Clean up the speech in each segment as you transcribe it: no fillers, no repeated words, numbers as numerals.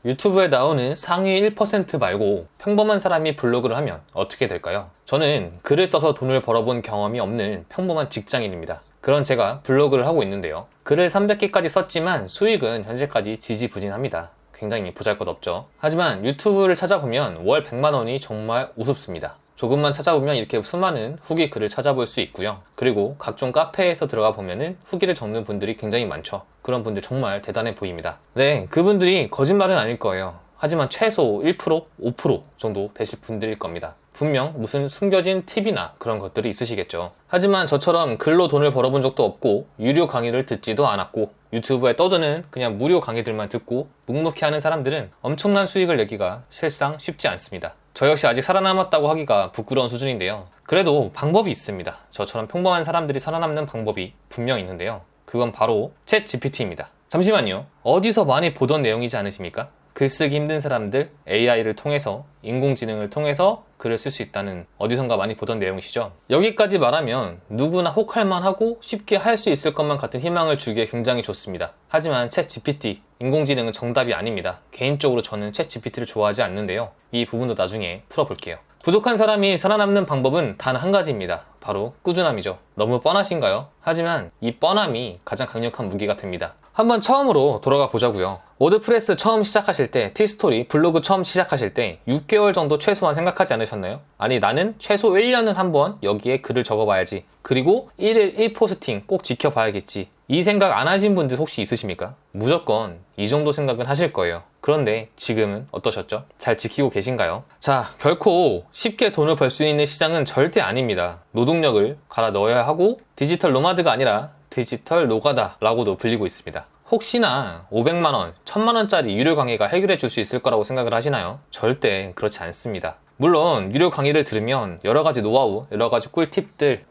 유튜브에 나오는 상위 1% 말고 평범한 사람이 블로그를 하면 어떻게 될까요? 저는 글을 써서 돈을 벌어본 경험이 없는 평범한 직장인입니다. 그런 제가 블로그를 하고 있는데요. 글을 300개까지 썼지만 수익은 현재까지 지지부진합니다. 굉장히 보잘것없죠. 하지만 유튜브를 찾아보면 월 100만 원이 정말 우습습니다. 조금만 찾아보면 이렇게 수많은 후기 글을 찾아볼 수 있고요. 그리고 각종 카페에서 들어가 보면은 후기를 적는 분들이 굉장히 많죠. 그런 분들 정말 대단해 보입니다. 네, 그분들이 거짓말은 아닐 거예요. 하지만 최소 1%, 5% 정도 되실 분들일 겁니다. 분명 무슨 숨겨진 팁이나 그런 것들이 있으시겠죠. 하지만 저처럼 글로 돈을 벌어본 적도 없고 유료 강의를 듣지도 않았고 유튜브에 떠드는 그냥 무료 강의들만 듣고 묵묵히 하는 사람들은 엄청난 수익을 내기가 실상 쉽지 않습니다. 저 역시 아직 살아남았다고 하기가 부끄러운 수준인데요. 그래도 방법이 있습니다. 저처럼 평범한 사람들이 살아남는 방법이 분명 있는데요. 그건 바로 챗 GPT입니다. 잠시만요. 어디서 많이 보던 내용이지 않으십니까? 글쓰기 힘든 사람들, AI를 통해서, 인공지능을 통해서 글을 쓸 수 있다는 어디선가 많이 보던 내용이시죠? 여기까지 말하면 누구나 혹할만 하고 쉽게 할 수 있을 것만 같은 희망을 주기에 굉장히 좋습니다. 하지만 챗 GPT, 인공지능은 정답이 아닙니다. 개인적으로 저는 챗 GPT를 좋아하지 않는데요. 이 부분도 나중에 풀어볼게요. 부족한 사람이 살아남는 방법은 단 한 가지입니다. 바로 꾸준함이죠. 너무 뻔하신가요? 하지만 이 뻔함이 가장 강력한 무기가 됩니다. 한번 처음으로 돌아가 보자고요. 워드프레스 처음 시작하실 때, 티스토리, 블로그 처음 시작하실 때 6개월 정도 최소한 생각하지 않으셨나요? 아니 나는 최소 1년은 한번 여기에 글을 적어봐야지. 그리고 1일 1포스팅 꼭 지켜봐야겠지. 이 생각 안 하신 분들 혹시 있으십니까? 무조건 이 정도 생각은 하실 거예요. 그런데 지금은 어떠셨죠? 잘 지키고 계신가요? 자, 결코 쉽게 돈을 벌 수 있는 시장은 절대 아닙니다. 노동력을 갈아 넣어야 하고 디지털 노마드가 아니라 디지털 노가다라고도 불리고 있습니다. 혹시나 500만원, 1000만원짜리 유료 강의가 해결해 줄 수 있을 거라고 생각을 하시나요? 절대 그렇지 않습니다. 물론 유료 강의를 들으면 여러가지 노하우, 여러가지 꿀팁들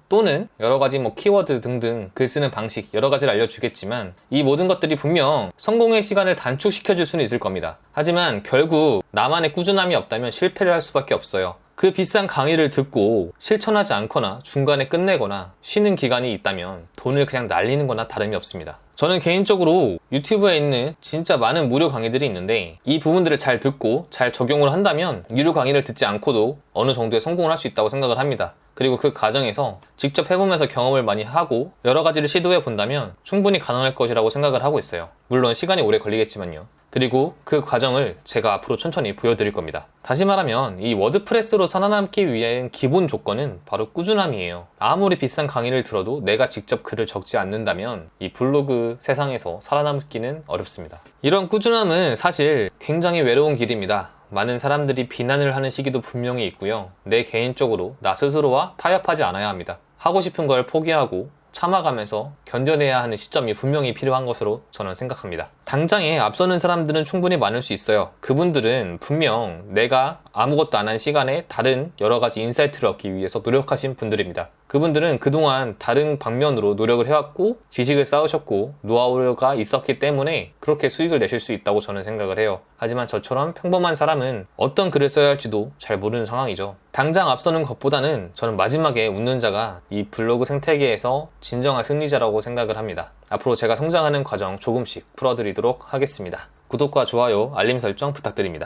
또는 여러가지 키워드 등등 글 쓰는 방식 여러가지를 알려주겠지만 이 모든 것들이 분명 성공의 시간을 단축시켜 줄 수는 있을 겁니다. 하지만 결국 나만의 꾸준함이 없다면 실패를 할 수밖에 없어요. 그 비싼 강의를 듣고 실천하지 않거나 중간에 끝내거나 쉬는 기간이 있다면 돈을 그냥 날리는 거나 다름이 없습니다. 저는 개인적으로 유튜브에 있는 진짜 많은 무료 강의들이 있는데 이 부분들을 잘 듣고 잘 적용을 한다면 유료 강의를 듣지 않고도 어느 정도의 성공을 할 수 있다고 생각을 합니다. 그리고 그 과정에서 직접 해보면서 경험을 많이 하고 여러 가지를 시도해 본다면 충분히 가능할 것이라고 생각을 하고 있어요. 물론 시간이 오래 걸리겠지만요. 그리고 그 과정을 제가 앞으로 천천히 보여드릴 겁니다. 다시 말하면 이 워드프레스로 살아남기 위한 기본 조건은 바로 꾸준함이에요. 아무리 비싼 강의를 들어도 내가 직접 글을 적지 않는다면 이 블로그 세상에서 살아남기는 어렵습니다. 이런 꾸준함은 사실 굉장히 외로운 길입니다. 많은 사람들이 비난을 하는 시기도 분명히 있고요. 내 개인적으로 나 스스로와 타협하지 않아야 합니다. 하고 싶은 걸 포기하고 참아가면서 견뎌내야 하는 시점이 분명히 필요한 것으로 저는 생각합니다. 당장에 앞서는 사람들은 충분히 많을 수 있어요. 그분들은 분명 내가 아무것도 안 한 시간에 다른 여러 가지 인사이트를 얻기 위해서 노력하신 분들입니다. 그분들은 그동안 다른 방면으로 노력을 해왔고 지식을 쌓으셨고 노하우가 있었기 때문에 그렇게 수익을 내실 수 있다고 저는 생각을 해요. 하지만 저처럼 평범한 사람은 어떤 글을 써야 할지도 잘 모르는 상황이죠. 당장 앞서는 것보다는 저는 마지막에 웃는 자가 이 블로그 생태계에서 진정한 승리자라고 생각을 합니다. 앞으로 제가 성장하는 과정 조금씩 풀어드리도록 하겠습니다. 구독과 좋아요, 알림 설정 부탁드립니다.